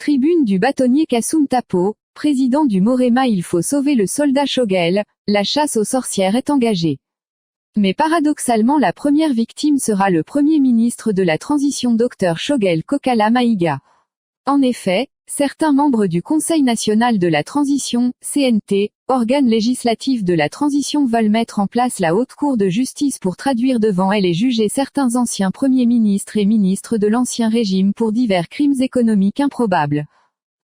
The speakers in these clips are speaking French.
Tribune du bâtonnier Kassoum Tapo, président du Morema. Il faut sauver le soldat Shogel, la chasse aux sorcières est engagée. Mais paradoxalement la première victime sera le Premier ministre de la transition Dr Shogel Kokala Maïga. En effet, certains membres du Conseil national de la transition, CNT, organe législatif de la transition, veulent mettre en place la Haute Cour de justice pour traduire devant elle et juger certains anciens premiers ministres et ministres de l'ancien régime pour divers crimes économiques improbables.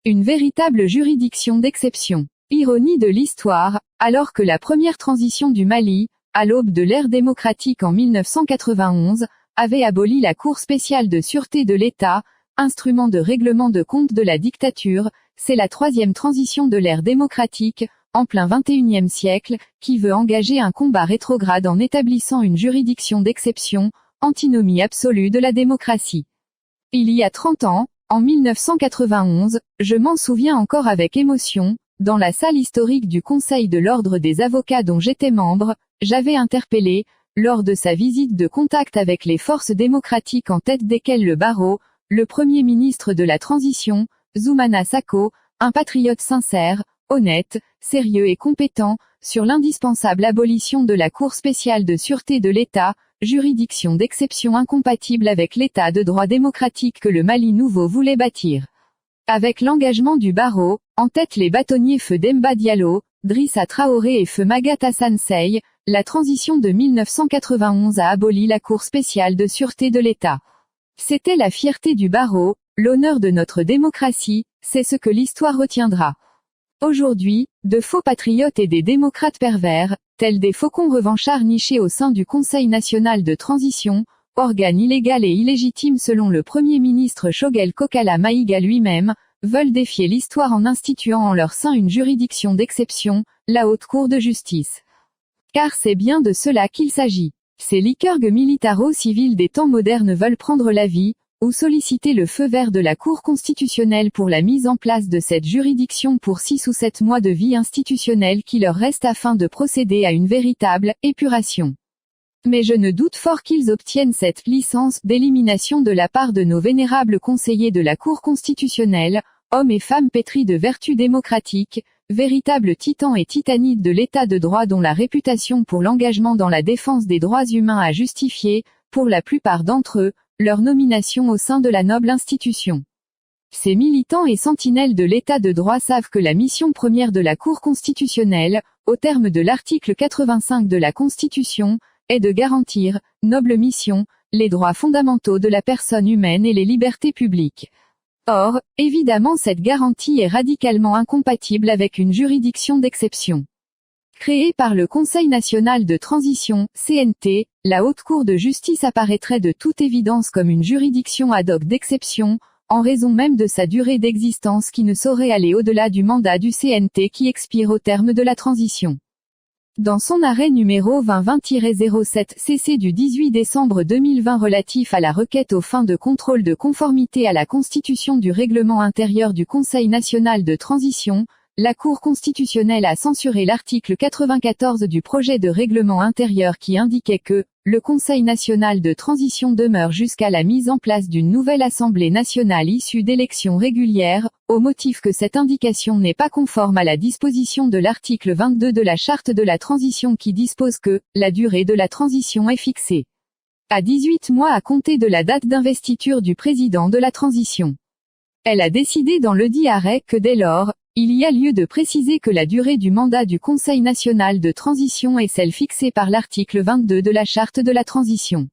Une véritable juridiction d'exception. Ironie de l'histoire, alors que la première transition du Mali, à l'aube de l'ère démocratique en 1991, avait aboli la Cour spéciale de sûreté de l'État, instrument de règlement de compte de la dictature, c'est la troisième transition de l'ère démocratique, en plein XXIe siècle, qui veut engager un combat rétrograde en établissant une juridiction d'exception, antinomie absolue de la démocratie. Il y a 30 ans, en 1991, je m'en souviens encore avec émotion, dans la salle historique du Conseil de l'Ordre des avocats dont j'étais membre, j'avais interpellé, lors de sa visite de contact avec les forces démocratiques en tête desquelles le barreau, le Premier ministre de la transition, Zoumana Sako, un patriote sincère, honnête, sérieux et compétent, sur l'indispensable abolition de la Cour spéciale de sûreté de l'État, juridiction d'exception incompatible avec l'État de droit démocratique que le Mali nouveau voulait bâtir. Avec l'engagement du barreau, en tête les bâtonniers Feu Demba Diallo, Drissa Traoré et Feu Magatte Hassan Sey, la transition de 1991 a aboli la Cour spéciale de sûreté de l'État. C'était la fierté du barreau, l'honneur de notre démocratie, c'est ce que l'histoire retiendra. Aujourd'hui, de faux patriotes et des démocrates pervers, tels des faucons revanchards nichés au sein du Conseil national de transition, organe illégal et illégitime selon le Premier ministre Shogel Kokala Maïga lui-même, veulent défier l'histoire en instituant en leur sein une juridiction d'exception, la Haute Cour de justice. Car c'est bien de cela qu'il s'agit. Ces liqueurs militaro-civils des temps modernes veulent prendre la vie, ou solliciter le feu vert de la Cour constitutionnelle pour la mise en place de cette juridiction pour 6 ou 7 mois de vie institutionnelle qui leur reste afin de procéder à une véritable épuration. Mais je ne doute fort qu'ils obtiennent cette licence d'élimination de la part de nos vénérables conseillers de la Cour constitutionnelle, hommes et femmes pétris de vertus démocratiques, véritables titans et titanides de l'état de droit dont la réputation pour l'engagement dans la défense des droits humains a justifié, pour la plupart d'entre eux, leur nomination au sein de la noble institution. Ces militants et sentinelles de l'état de droit savent que la mission première de la Cour constitutionnelle, au terme de l'article 85 de la Constitution, est de garantir, noble mission, les droits fondamentaux de la personne humaine et les libertés publiques. Or, évidemment cette garantie est radicalement incompatible avec une juridiction d'exception. Créée par le Conseil national de transition, CNT, la Haute Cour de justice apparaîtrait de toute évidence comme une juridiction ad hoc d'exception, en raison même de sa durée d'existence qui ne saurait aller au-delà du mandat du CNT qui expire au terme de la transition. Dans son arrêt numéro 2020-07 CC du 18 décembre 2020 relatif à la requête aux fins de contrôle de conformité à la constitution du règlement intérieur du Conseil national de transition, la Cour constitutionnelle a censuré l'article 94 du projet de règlement intérieur qui indiquait que le Conseil national de transition demeure jusqu'à la mise en place d'une nouvelle Assemblée nationale issue d'élections régulières, au motif que cette indication n'est pas conforme à la disposition de l'article 22 de la Charte de la transition qui dispose que la durée de la transition est fixée à 18 mois à compter de la date d'investiture du président de la transition. Elle a décidé dans ledit arrêt que dès lors, il y a lieu de préciser que la durée du mandat du Conseil national de transition est celle fixée par l'article 22 de la Charte de la transition.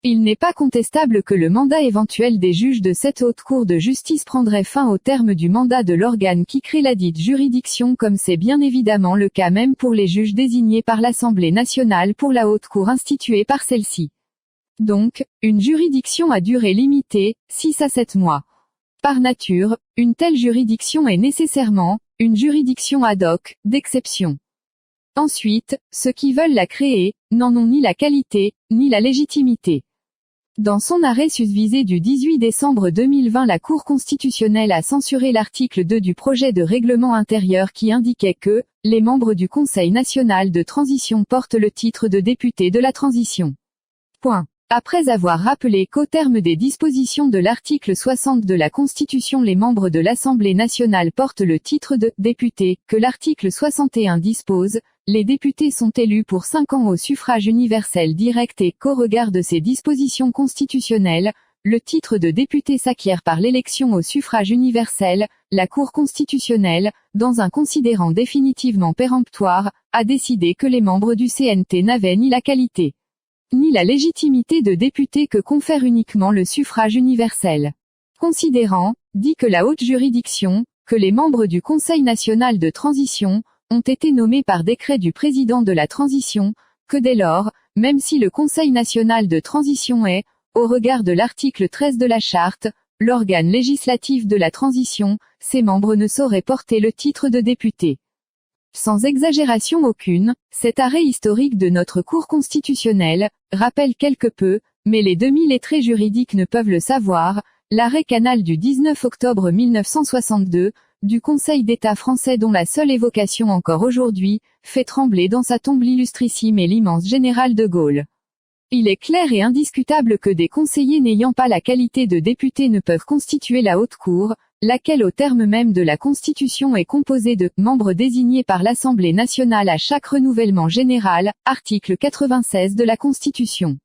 Il n'est pas contestable que le mandat éventuel des juges de cette haute cour de justice prendrait fin au terme du mandat de l'organe qui crée la dite juridiction comme c'est bien évidemment le cas même pour les juges désignés par l'Assemblée nationale pour la haute cour instituée par celle-ci. Donc, une juridiction à durée limitée, 6 à 7 mois. Par nature, une telle juridiction est nécessairement une juridiction ad hoc, d'exception. Ensuite, ceux qui veulent la créer n'en ont ni la qualité, ni la légitimité. Dans son arrêt susvisé du 18 décembre 2020, la Cour constitutionnelle a censuré l'article 2 du projet de règlement intérieur qui indiquait que les membres du Conseil national de transition portent le titre de député de la transition. Point. Après avoir rappelé qu'au terme des dispositions de l'article 60 de la Constitution les membres de l'Assemblée nationale portent le titre de « député », que l'article 61 dispose, les députés sont élus pour 5 ans au suffrage universel direct et qu'au regard de ces dispositions constitutionnelles, le titre de député s'acquiert par l'élection au suffrage universel, la Cour constitutionnelle, dans un considérant définitivement péremptoire, a décidé que les membres du CNT n'avaient ni la qualité ni la légitimité de député que confère uniquement le suffrage universel. Considérant, dit que la haute juridiction, que les membres du Conseil national de transition, ont été nommés par décret du président de la transition, que dès lors, même si le Conseil national de transition est, au regard de l'article 13 de la Charte, l'organe législatif de la transition, ses membres ne sauraient porter le titre de député. Sans exagération aucune, cet arrêt historique de notre Cour constitutionnelle, rappelle quelque peu, mais les demi-lettrés juridiques ne peuvent le savoir, l'arrêt Canal du 19 octobre 1962, du Conseil d'État français dont la seule évocation encore aujourd'hui, fait trembler dans sa tombe l'illustrissime et l'immense général de Gaulle. Il est clair et indiscutable que des conseillers n'ayant pas la qualité de député ne peuvent constituer la haute cour, laquelle au terme même de la Constitution est composée de membres désignés par l'Assemblée nationale à chaque renouvellement général, article 96 de la Constitution.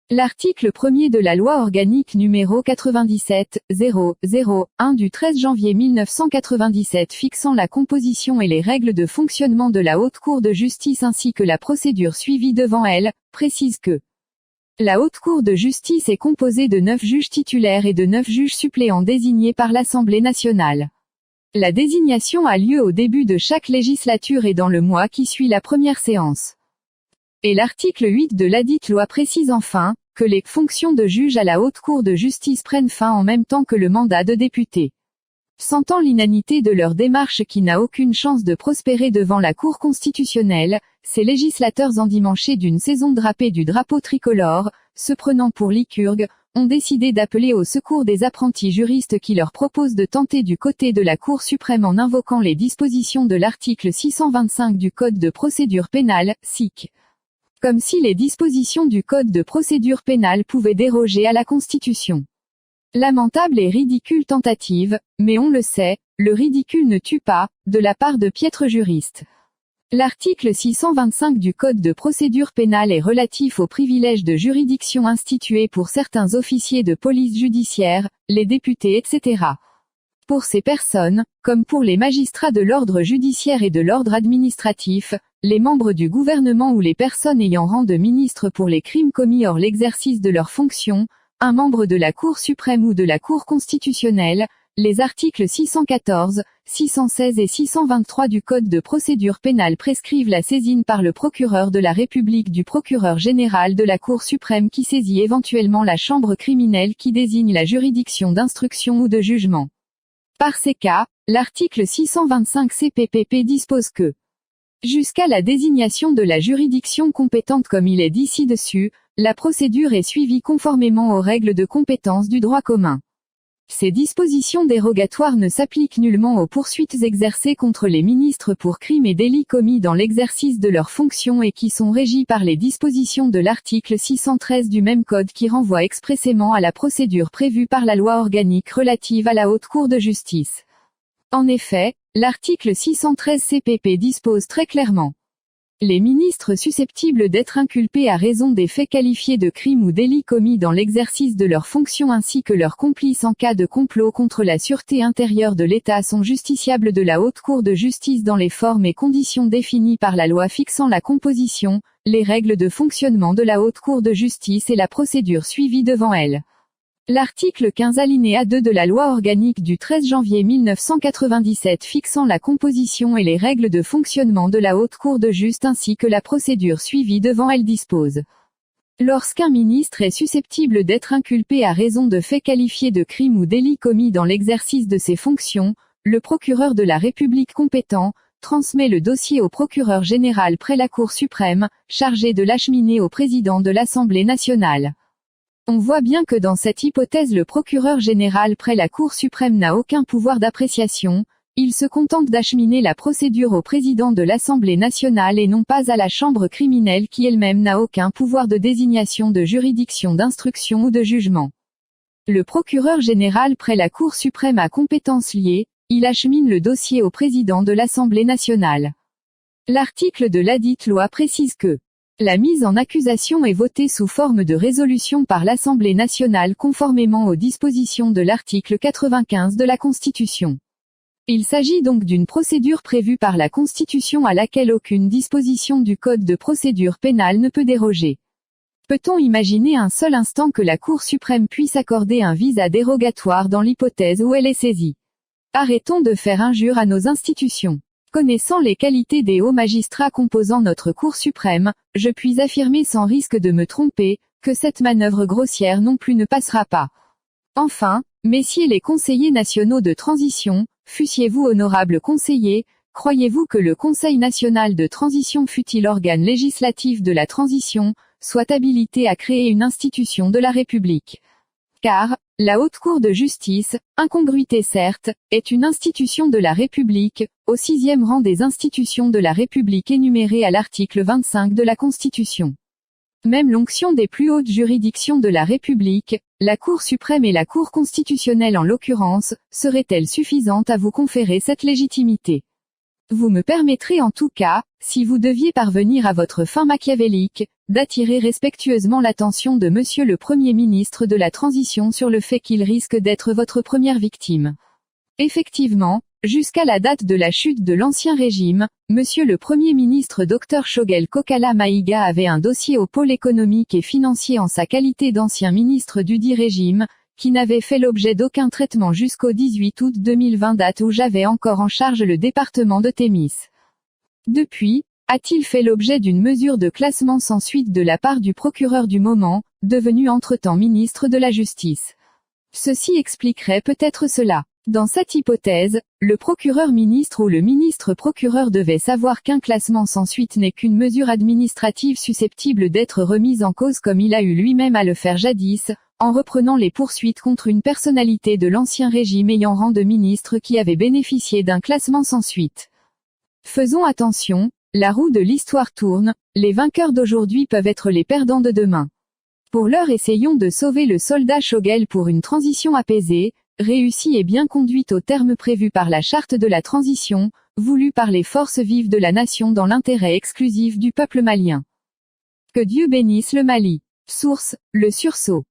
L'article 1er de la loi organique numéro 97-001 du 13 janvier 1997 fixant la composition et les règles de fonctionnement de la Haute Cour de justice ainsi que la procédure suivie devant elle, précise que la Haute Cour de justice est composée de 9 juges titulaires et de 9 juges suppléants désignés par l'Assemblée nationale. La désignation a lieu au début de chaque législature et dans le mois qui suit la première séance. Et l'article 8 de ladite loi précise enfin, que les fonctions de juge à la Haute Cour de justice prennent fin en même temps que le mandat de député. Sentant l'inanité de leur démarche qui n'a aucune chance de prospérer devant la Cour constitutionnelle, ces législateurs endimanchés d'une saison drapée du drapeau tricolore, se prenant pour Lycurgue, ont décidé d'appeler au secours des apprentis juristes qui leur proposent de tenter du côté de la Cour suprême en invoquant les dispositions de l'article 625 du Code de procédure pénale, SIC. Comme si les dispositions du Code de procédure pénale pouvaient déroger à la Constitution. Lamentable et ridicule tentative, mais on le sait, le ridicule ne tue pas, de la part de piètres juristes. L'article 625 du Code de procédure pénale est relatif aux privilèges de juridiction institués pour certains officiers de police judiciaire, les députés etc. Pour ces personnes, comme pour les magistrats de l'ordre judiciaire et de l'ordre administratif, les membres du gouvernement ou les personnes ayant rang de ministre pour les crimes commis hors l'exercice de leurs fonctions, un membre de la Cour suprême ou de la Cour constitutionnelle, les articles 614, 616 et 623 du Code de procédure pénale prescrivent la saisine par le procureur de la République du procureur général de la Cour suprême qui saisit éventuellement la chambre criminelle qui désigne la juridiction d'instruction ou de jugement. Par ces cas, l'article 625 CPPP dispose que jusqu'à la désignation de la juridiction compétente comme il est dit ci-dessus, la procédure est suivie conformément aux règles de compétence du droit commun. Ces dispositions dérogatoires ne s'appliquent nullement aux poursuites exercées contre les ministres pour crimes et délits commis dans l'exercice de leurs fonctions et qui sont régies par les dispositions de l'article 613 du même code qui renvoie expressément à la procédure prévue par la loi organique relative à la Haute Cour de justice. En effet, l'article 613 CPP dispose très clairement. Les ministres susceptibles d'être inculpés à raison des faits qualifiés de crimes ou délits commis dans l'exercice de leurs fonctions ainsi que leurs complices en cas de complot contre la sûreté intérieure de l'État sont justiciables de la Haute Cour de justice dans les formes et conditions définies par la loi fixant la composition, les règles de fonctionnement de la Haute Cour de justice et la procédure suivie devant elle. L'article 15 alinéa 2 de la loi organique du 13 janvier 1997 fixant la composition et les règles de fonctionnement de la Haute Cour de justice ainsi que la procédure suivie devant elle dispose. Lorsqu'un ministre est susceptible d'être inculpé à raison de faits qualifiés de crimes ou délits commis dans l'exercice de ses fonctions, le procureur de la République compétent transmet le dossier au procureur général près la Cour suprême, chargé de l'acheminer au président de l'Assemblée nationale. On voit bien que dans cette hypothèse le procureur général près la Cour suprême n'a aucun pouvoir d'appréciation, il se contente d'acheminer la procédure au président de l'Assemblée nationale et non pas à la chambre criminelle qui elle-même n'a aucun pouvoir de désignation de juridiction d'instruction ou de jugement. Le procureur général près la Cour suprême à compétences liées, il achemine le dossier au président de l'Assemblée nationale. L'article de ladite loi précise que la mise en accusation est votée sous forme de résolution par l'Assemblée nationale conformément aux dispositions de l'article 95 de la Constitution. Il s'agit donc d'une procédure prévue par la Constitution à laquelle aucune disposition du Code de procédure pénale ne peut déroger. Peut-on imaginer un seul instant que la Cour suprême puisse accorder un visa dérogatoire dans l'hypothèse où elle est saisie? Arrêtons de faire injure à nos institutions. Connaissant les qualités des hauts magistrats composant notre Cour suprême, je puis affirmer sans risque de me tromper, que cette manœuvre grossière non plus ne passera pas. Enfin, messieurs les conseillers nationaux de transition, fussiez-vous honorables conseillers, croyez-vous que le Conseil national de transition fût-il organe législatif de la transition, soit habilité à créer une institution de la République? Car, la Haute Cour de justice, incongruité certes, est une institution de la République, au 6e rang des institutions de la République énumérées à l'article 25 de la Constitution. Même l'onction des plus hautes juridictions de la République, la Cour suprême et la Cour constitutionnelle en l'occurrence, serait-elle suffisante à vous conférer cette légitimité? Vous me permettrez en tout cas, si vous deviez parvenir à votre fin machiavélique, d'attirer respectueusement l'attention de Monsieur le Premier ministre de la Transition sur le fait qu'il risque d'être votre première victime. Effectivement, jusqu'à la date de la chute de l'Ancien Régime, Monsieur le Premier ministre Dr Shogel Kokala Maïga avait un dossier au pôle économique et financier en sa qualité d'ancien ministre du dit régime, qui n'avait fait l'objet d'aucun traitement jusqu'au 18 août 2020 date où j'avais encore en charge le département de Thémis. Depuis, a-t-il fait l'objet d'une mesure de classement sans suite de la part du procureur du moment, devenu entre-temps ministre de la Justice. Ceci expliquerait peut-être cela. Dans cette hypothèse, le procureur ministre ou le ministre procureur devait savoir qu'un classement sans suite n'est qu'une mesure administrative susceptible d'être remise en cause comme il a eu lui-même à le faire jadis, en reprenant les poursuites contre une personnalité de l'Ancien Régime ayant rang de ministre qui avait bénéficié d'un classement sans suite. Faisons attention, la roue de l'histoire tourne, les vainqueurs d'aujourd'hui peuvent être les perdants de demain. Pour l'heure essayons de sauver le soldat Shogel pour une transition apaisée, réussie et bien conduite aux termes prévus par la charte de la transition, voulue par les forces vives de la nation dans l'intérêt exclusif du peuple malien. Que Dieu bénisse le Mali. Source, Le Sursaut.